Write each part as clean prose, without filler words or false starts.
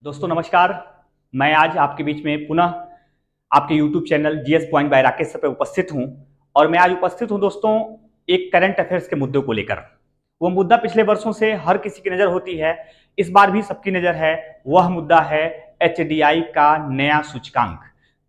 दोस्तों नमस्कार। मैं आज आपके बीच में पुनः आपके YouTube channel GS point by Rakesh पे उपस्थित हूं और मैं आज उपस्थित हूं दोस्तों एक करंट अफेयर्स के मुद्दे को लेकर। वो मुद्दा पिछले वर्षों से हर किसी की नजर होती है, इस बार भी सबकी नजर है। वह मुद्दा है एचडीआई का नया सूचकांक।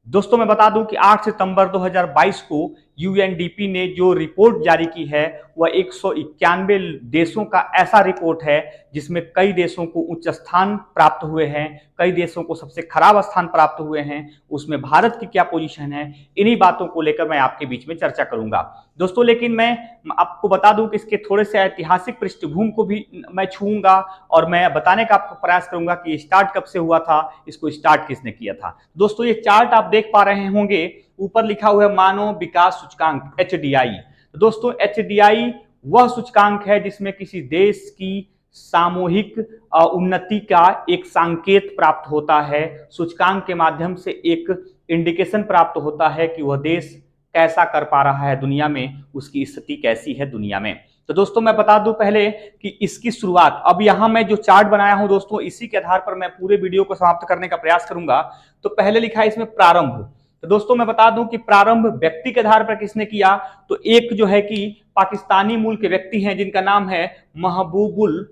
दोस्तों मैं बता दूं कि 8 सितंबर 2022 को यूएनडीपी ने जो रिपोर्ट जारी की है वह 191 देशों का ऐसा रिपोर्ट है जिसमें कई देशों को उच्च स्थान प्राप्त हुए हैं, कई देशों को सबसे खराब स्थान प्राप्त हुए हैं। उसमें भारत की क्या पोजीशन है, इन्हीं बातों को लेकर मैं आपके बीच में चर्चा करूंगा दोस्तों। लेकिन मैं आपको बता दूं कि इसके थोड़े से ऐतिहासिक पृष्ठभूमि को भी मैं छूंगा और मैं बताने का आपको प्रयास करूंगा कि स्टार्ट कब से हुआ था, इसको स्टार्ट किसने किया था। दोस्तों ये चार्ट आप देख पा रहे होंगे, ऊपर लिखा हुआ है मानव विकास सूचकांक एचडीआई। दोस्तों एचडीआई वह सूचकांक है जिसमें किसी देश की सामूहिक उन्नति का एक संकेत प्राप्त होता है। सूचकांक के माध्यम से एक इंडिकेशन प्राप्त होता है कि वह देश कैसा कर पा रहा है दुनिया में, उसकी स्थिति कैसी है दुनिया में। तो दोस्तों मैं बता दूं पहले कि इसकी शुरुआत, अब यहां मैं जो चार्ट बनाया हूं दोस्तों, इसी के आधार पर मैं पूरे वीडियो को समाप्त करने का प्रयास करूंगा। तो पहले लिखा है इसमें प्रारंभ। तो दोस्तों मैं बता दूं कि प्रारंभ व्यक्ति के आधार पर किसने किया, तो एक जो है कि पाकिस्तानी मूल के व्यक्ति हैं जिनका नाम है महबूबुल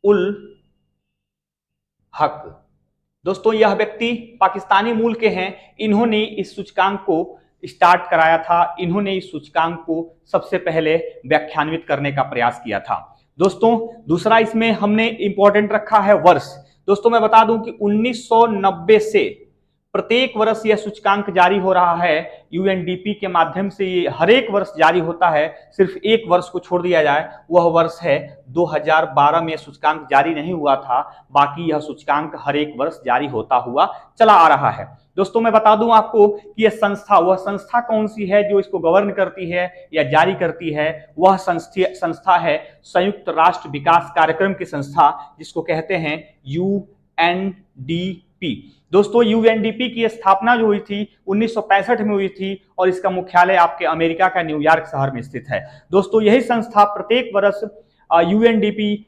उल हक। दोस्तों यह व्यक्ति पाकिस्तानी मूल के हैं, इन्होंने इस सूचकांक को स्टार्ट कराया था, इन्होंने इस सूचकांक को सबसे पहले व्याख्यान्वित करने का प्रयास किया था। दोस्तों दूसरा इसमें हमने इंपॉर्टेंट रखा है वर्ष। दोस्तों मैं बता दूं कि 1990 से प्रत्येक वर्ष यह सूचकांक जारी हो रहा है यूएनडीपी के माध्यम से। ये हर एक वर्ष जारी होता है, सिर्फ एक वर्ष को छोड़ दिया जाए, वह वर्ष है 2012 में सूचकांक जारी नहीं हुआ था। बाकी यह सूचकांक हर एक वर्ष जारी होता हुआ चला आ रहा है। दोस्तों मैं बता दूं आपको कि यह संस्था, वह संस्था कौन सी है जो इसको गवर्न करती है या जारी करती है, वह संस्था है संयुक्त राष्ट्र विकास कार्यक्रम की संस्था, जिसको कहते हैं यूएनडीपी। दोस्तों यूएनडीपी की स्थापना जो हुई थी 1965 में हुई थी और इसका मुख्यालय आपके अमेरिका का न्यूयॉर्क शहर में स्थित है। दोस्तों यही संस्था प्रत्येक वर्ष यूएनडीपी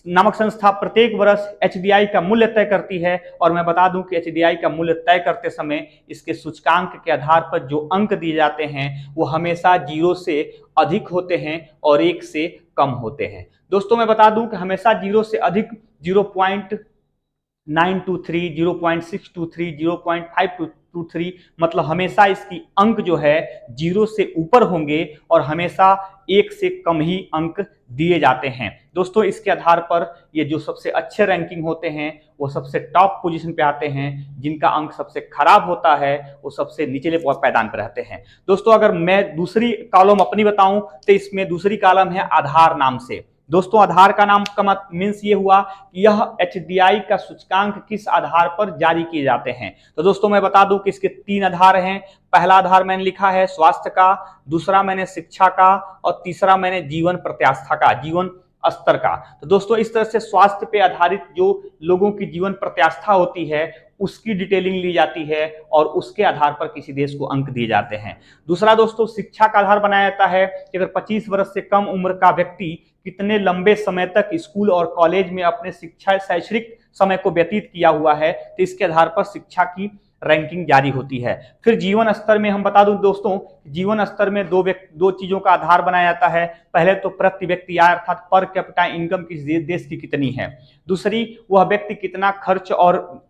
नामक संस्था प्रत्येक वर्ष एचडीआई का मूल्य तय करती है। और मैं बता दूं कि एचडीआई का मूल्य तय करते समय इसके सूचकांक के आधार पर जो अंक दिए जाते हैं वो हमेशा 0 से अधिक होते हैं और 1 से कम होते हैं। दोस्तों मैं बता दूं कि हमेशा 0 से अधिक 0.923, 0.623, 0.523, मतलब हमेशा इसकी अंक जो है 0 से ऊपर होंगे और हमेशा 1 से कम ही अंक दिए जाते हैं। दोस्तों इसके आधार पर ये जो सबसे अच्छे रैंकिंग होते हैं वो सबसे टॉप पोजीशन पे आते हैं, जिनका अंक सबसे खराब होता है वो सबसे निचले पायदान पर रहते हैं। दोस्तों अगर मैं दूसरी कॉलम अपनी बताऊं तो इसमें दूसरी कॉलम है आधार नाम से। दोस्तों आधार का नाम का मीन्स ये हुआ कि यह एचडीआई का सूचकांक किस आधार पर जारी किए जाते हैं। तो दोस्तों मैं बता दूं कि इसके 3 आधार हैं। पहला आधार मैंने लिखा है स्वास्थ्य का, दूसरा मैंने शिक्षा का और तीसरा मैंने जीवन प्रत्याशा का, जीवन स्तर का। तो दोस्तों इस तरह से स्वास्थ्य पे आधारित जो लोगों की जीवन प्रत्याशा होती है उसकी डिटेलिंग ली जाती है और उसके आधार पर किसी देश को अंक दिए जाते हैं। दूसरा दोस्तों शिक्षा का आधार बनाया जाता है कि अगर 25 वर्ष से कम उम्र का व्यक्ति कितने लंबे समय तक स्कूल और कॉलेज में अपने शिक्षा शैक्षणिक समय को व्यतीत किया हुआ है, तो इसके आधार पर शिक्षा की रैंकिंग जारी होती है। फिर जीवन स्तर में हम बता दूं दोस्तों, जीवन स्तर में दो चीजों का आधार बनाया जाता है। पहले तो प्रति व्यक्ति आय अर्थात पर कैपिटा इनकम किस देश की कितनी है, दूसरी वह व्यक्ति कितना खर्च और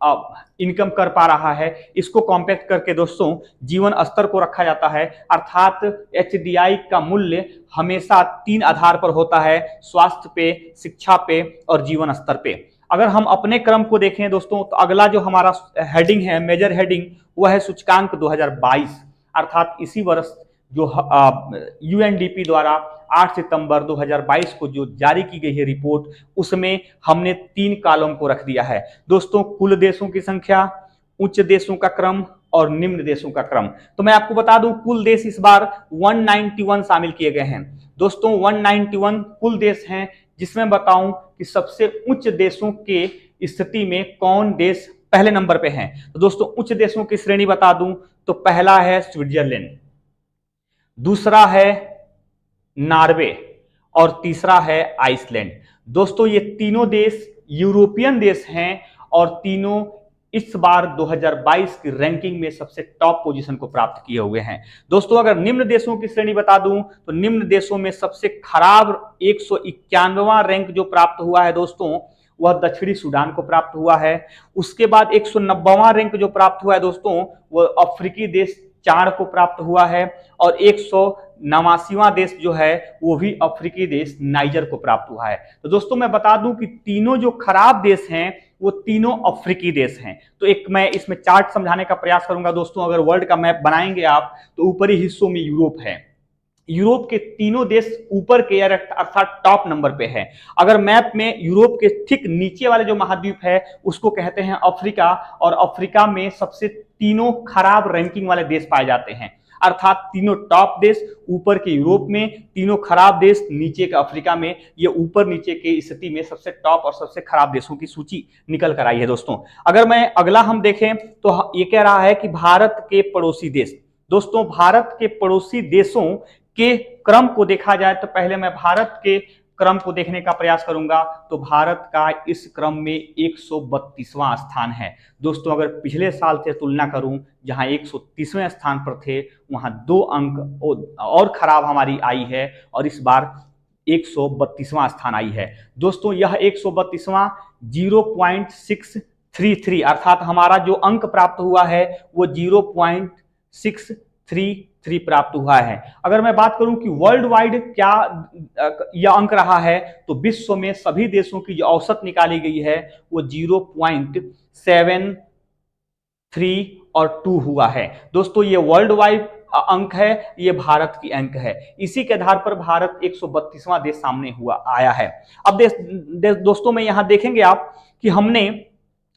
इनकम कर पा रहा है, इसको कॉम्पैक्ट करके दोस्तों जीवन स्तर को रखा जाता है। अर्थात एचडीआई का मूल्य हमेशा 3 आधार पर होता है, स्वास्थ्य पे, शिक्षा पे और जीवन स्तर पे। अगर हम अपने क्रम को देखें दोस्तों तो अगला जो हमारा हेडिंग है, मेजर हेडिंग, वह है सूचकांक 2022। अर्थात इसी वर्ष जो यूएनडीपी द्वारा 8 सितंबर 2022 को जो जारी की गई है रिपोर्ट, उसमें हमने 3 कॉलम को रख दिया है दोस्तों, कुल देशों की संख्या, उच्च देशों का क्रम और निम्न देशों का क्रम। तो मैं आपको बता दूं कुल देश इस बार 191 शामिल किए गए हैं दोस्तों। 191 कुल देश हैं, जिसमें बताऊं कि सबसे उच्च देशों के स्थिति में कौन देश पहले नंबर पे हैं। तो दोस्तों उच्च देशों की श्रेणी बता दूं तो पहला है स्विट्जरलैंड, दूसरा है नॉर्वे और तीसरा है आइसलैंड। दोस्तों ये तीनों देश यूरोपियन देश हैं और तीनों इस बार 2022 की रैंकिंग में सबसे टॉप पोजीशन को प्राप्त किए हुए हैं। दोस्तों अगर निम्न देशों की श्रेणी बता दूं तो निम्न देशों में सबसे खराब 191वां रैंक जो प्राप्त हुआ है दोस्तों वह दक्षिणी सूडान को प्राप्त हुआ है। उसके बाद 190वां रैंक जो प्राप्त हुआ है दोस्तों वह अफ्रीकी देश चाड को प्राप्त हुआ है और 189वां देश जो है वो भी अफ्रीकी देश नाइजर को प्राप्त हुआ है। तो दोस्तों मैं बता दूं कि तीनों जो खराब देश हैं वो तीनों अफ्रीकी देश हैं। तो एक मैं इसमें चार्ट समझाने का प्रयास करूंगा दोस्तों। अगर वर्ल्ड का मैप बनाएंगे आप तो ऊपरी हिस्सों में यूरोप है, यूरोप के तीनों देश ऊपर के अर्थात टॉप नंबर पे है। अगर मैप में यूरोप के ठीक नीचे वाले जो महाद्वीप है उसको कहते हैं अफ्रीका, और अफ्रीका में सबसे तीनों खराब रैंकिंग वाले देश पाए जाते हैं। अर्थात तीनों टॉप देश ऊपर के यूरोप में, तीनों खराब देश नीचे के अफ्रीका में। ये ऊपर नीचे की स्थिति में सबसे टॉप और सबसे खराब देशों की सूची निकल कर आई है दोस्तों। अगर मैं अगला हम देखें तो ये कह रहा है कि भारत के पड़ोसी देश। दोस्तों भारत के पड़ोसी देशों के क्रम को देखा जाए तो पहले मैं भारत के क्रम को देखने का प्रयास करूंगा तो भारत का इस क्रम में 132वां स्थान है। दोस्तों अगर पिछले साल से तुलना करूं जहां 130वें स्थान पर थे वहां 2 अंक और खराब हमारी आई है और इस बार 132वां स्थान आई है। दोस्तों यह 132वां 0.633 अर्थात हमारा जो अंक प्राप्त हुआ है वो 0.633 प्राप्त हुआ है। अगर मैं बात करूं कि वर्ल्ड वाइड क्या यह अंक रहा है तो विश्व में सभी देशों की जो औसत निकाली गई है वो 0.73 और 2 हुआ है। दोस्तों ये वर्ल्ड वाइड अंक है, ये भारत की अंक है। इसी के आधार पर भारत 132वां देश सामने हुआ आया है। अब दोस्तों में यहां देखेंगे आप कि हमने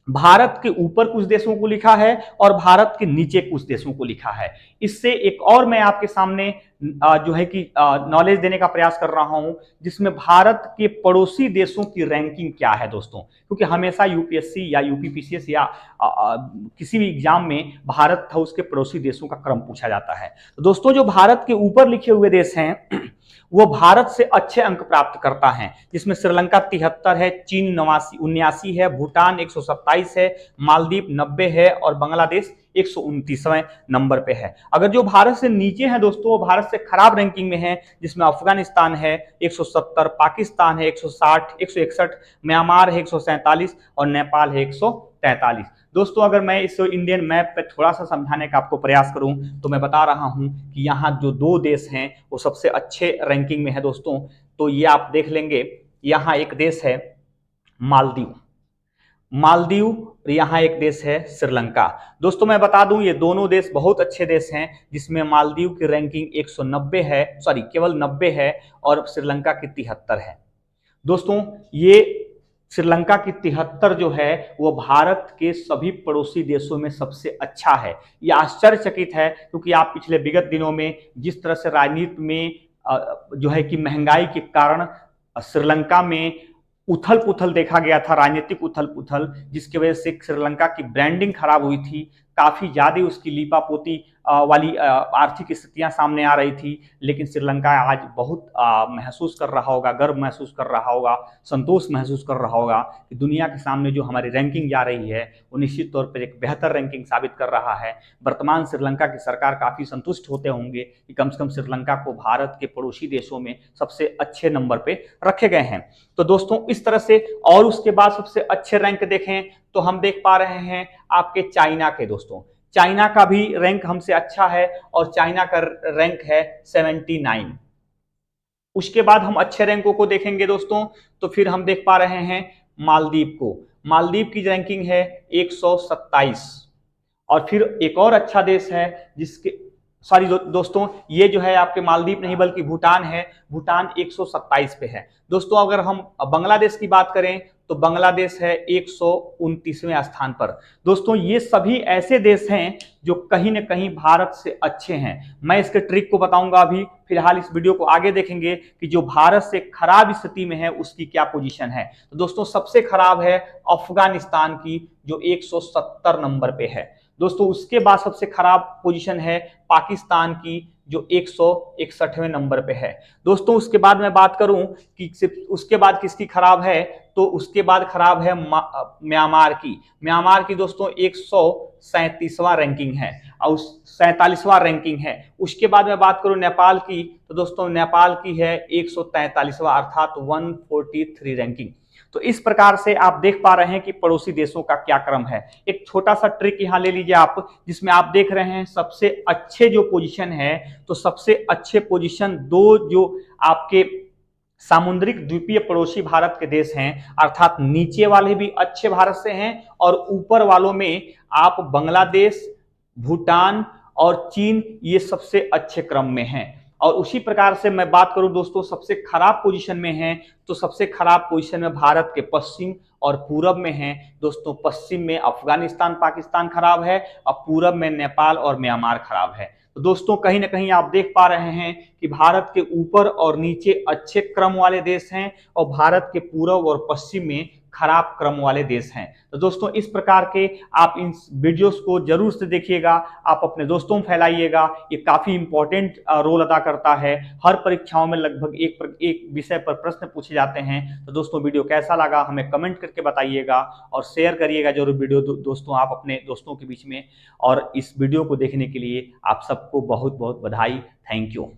भारत के ऊपर कुछ देशों को लिखा है और भारत के नीचे कुछ देशों को लिखा है। इससे एक और मैं आपके सामने जो है कि नॉलेज देने का प्रयास कर रहा हूं जिसमें भारत के पड़ोसी देशों की रैंकिंग क्या है दोस्तों, क्योंकि हमेशा यूपीएससी या यूपीपीसीएस या किसी भी एग्जाम में भारत था उसके पड़ोसी देशों का क्रम पूछा जाता है। तो दोस्तों जो भारत के ऊपर लिखे हुए देश हैं वो भारत से अच्छे अंक प्राप्त करता है, जिसमें श्रीलंका 73 है, चीन 79 है, भूटान 127 है, मालदीव 90 है और बांग्लादेश 129वें नंबर पे है। अगर जो भारत से नीचे हैं दोस्तों वो भारत से खराब रैंकिंग में है, जिसमें अफगानिस्तान है 170, पाकिस्तान है 160, 161, म्यांमार है 147 और नेपाल है 143। दोस्तों अगर मैं इस इंडियन मैप पे थोड़ा सा समझाने का आपको प्रयास करूं तो मैं बता रहा हूं कि यहाँ जो 2 देश हैं वो सबसे अच्छे रैंकिंग में है दोस्तों। तो ये आप देख लेंगे, यहाँ एक देश है मालदीव, और यहाँ एक देश है श्रीलंका। दोस्तों मैं बता दूं ये दोनों देश बहुत अच्छे देश हैं, जिसमें मालदीव की रैंकिंग 190 है, सॉरी केवल 90 है और श्रीलंका की 73 है। दोस्तों ये श्रीलंका की 73 जो है वो भारत के सभी पड़ोसी देशों में सबसे अच्छा है। यह आश्चर्यचकित है क्योंकि आप पिछले विगत दिनों में जिस तरह से राजनीति में जो है कि महंगाई के कारण श्रीलंका में उथल पुथल देखा गया था, राजनीतिक उथल पुथल, जिसकी वजह से श्रीलंका की ब्रांडिंग खराब हुई थी, काफी ज्यादा उसकी लीपापोती वाली आर्थिक स्थितियां सामने आ रही थी। लेकिन श्रीलंका आज बहुत महसूस कर रहा होगा, गर्व महसूस कर रहा होगा, संतोष महसूस कर रहा होगा कि दुनिया के सामने जो हमारी रैंकिंग जा रही है वो निश्चित तौर पर एक बेहतर रैंकिंग साबित कर रहा है। वर्तमान श्रीलंका की सरकार काफी संतुष्ट होते होंगे कि कम से कम श्रीलंका को भारत के पड़ोसी देशों में सबसे अच्छे नंबर पे रखे गए हैं। तो दोस्तों इस तरह से, और उसके बाद सबसे अच्छे रैंक देखें तो हम देख पा रहे हैं आपके चाइना के। दोस्तों चाइना का भी रैंक हमसे अच्छा है और चाइना का रैंक है 79। उसके बाद हम अच्छे रैंकों को देखेंगे दोस्तों तो फिर हम देख पा रहे हैं मालदीव को। मालदीव की रैंकिंग है 127। और फिर एक और अच्छा देश है जिसके सॉरी दोस्तों ये जो है आपके मालदीव नहीं बल्कि भूटान है। भूटान 127 पे है। दोस्तों अगर हम बांग्लादेश की बात करें तो बांग्लादेश है 129वें स्थान पर। दोस्तों ये सभी ऐसे देश हैं जो कहीं ना कहीं भारत से अच्छे हैं। मैं इसके ट्रिक को बताऊंगा अभी, फिलहाल इस वीडियो को आगे देखेंगे कि जो भारत से खराब स्थिति में है उसकी क्या पोजीशन है। तो दोस्तों सबसे खराब है अफगानिस्तान की जो 170 नंबर पे है। दोस्तों उसके बाद सबसे खराब पोजीशन है पाकिस्तान की जो 161वें नंबर पे है। दोस्तों उसके बाद मैं बात करूं कि सिर्फ उसके बाद किसकी खराब है, तो उसके बाद खराब है म्यांमार की। म्यांमार की दोस्तों 137वां रैंकिंग है और 47वां रैंकिंग है। उसके बाद मैं बात करूं नेपाल की, तो दोस्तों नेपाल की है 143वां अर्थात 143 रैंकिंग। तो इस प्रकार से आप देख पा रहे हैं कि पड़ोसी देशों का क्या क्रम है। एक छोटा सा ट्रिक यहां ले लीजिए आप, जिसमें आप देख रहे हैं सबसे अच्छे जो पोजीशन है, तो सबसे अच्छे पोजीशन दो जो आपके सामुद्रिक द्वीपीय पड़ोसी भारत के देश हैं, अर्थात नीचे वाले भी अच्छे भारत से हैं और ऊपर वालों में आप बांग्लादेश, भूटान और चीन, ये सबसे अच्छे क्रम में हैं। और उसी प्रकार से मैं बात करूं दोस्तों सबसे खराब पोजीशन में है, तो सबसे खराब पोजीशन में भारत के पश्चिम और पूरब में है। दोस्तों पश्चिम में अफगानिस्तान, पाकिस्तान खराब है और पूरब में नेपाल और म्यांमार खराब है। तो दोस्तों कहीं ना कहीं आप देख पा रहे हैं कि भारत के ऊपर और नीचे अच्छे क्रम वाले देश हैं और भारत के पूरब और पश्चिम में खराब क्रम वाले देश हैं। तो दोस्तों इस प्रकार के आप इन वीडियोस को जरूर से देखिएगा, आप अपने दोस्तों में फैलाइएगा। ये काफी इंपॉर्टेंट रोल अदा करता है। हर परीक्षाओं में लगभग एक विषय पर प्रश्न पूछे जाते हैं। तो दोस्तों वीडियो कैसा लगा हमें कमेंट करके बताइएगा और शेयर करिएगा जरूर वीडियो दोस्तों आप अपने दोस्तों के बीच में। और इस वीडियो को देखने के लिए आप सबको बहुत बहुत बधाई। Thank you.